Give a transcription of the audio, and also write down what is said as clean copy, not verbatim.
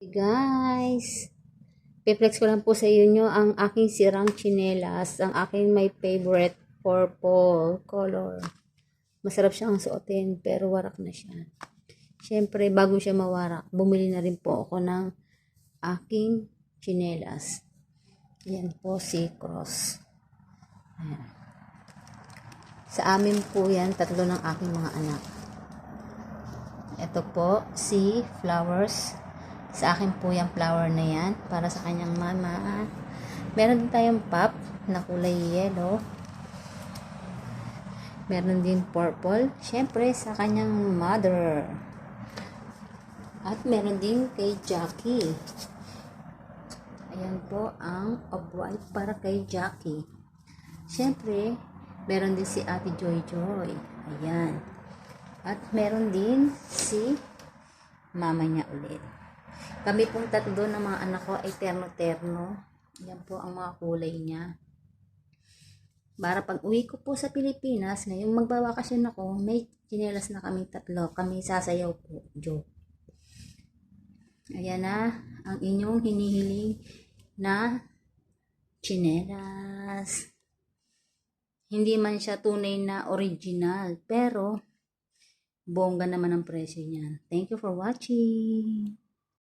Guys, piplex ko lang po sa inyo ang aking sirang tsinelas, ang aking my favorite purple color. Masarap siyang suotin pero warak na siya. Siyempre, bago siya mawarak, bumili na rin po ako ng aking tsinelas. Yan po si Cross. Ayan. Sa amin po yan, tatlo ng aking mga anak. Ito po si Flowers. Sa akin po yung flower na yan para sa kanyang mama. Meron din tayong pop na kulay yellow. Meron din purple, syempre sa kanyang mother. At meron din kay Jackie. Ayan po ang off-white para kay Jackie. Syempre, meron din si Ate Joy Joy. Ayan. At meron din si mama niya ulit. Kami pong tatlo ng mga anak ko ay terno-terno. Yan po ang mga kulay niya. Para pag uwi ko po sa Pilipinas, ngayong magbabakasyon ako, may tsinelas na kami tatlo. Kami sasayaw po, joke. Ayan na ang inyong hinihiling na tsinelas. Hindi man siya tunay na original, pero bongga naman ang presyo niya. Thank you for watching.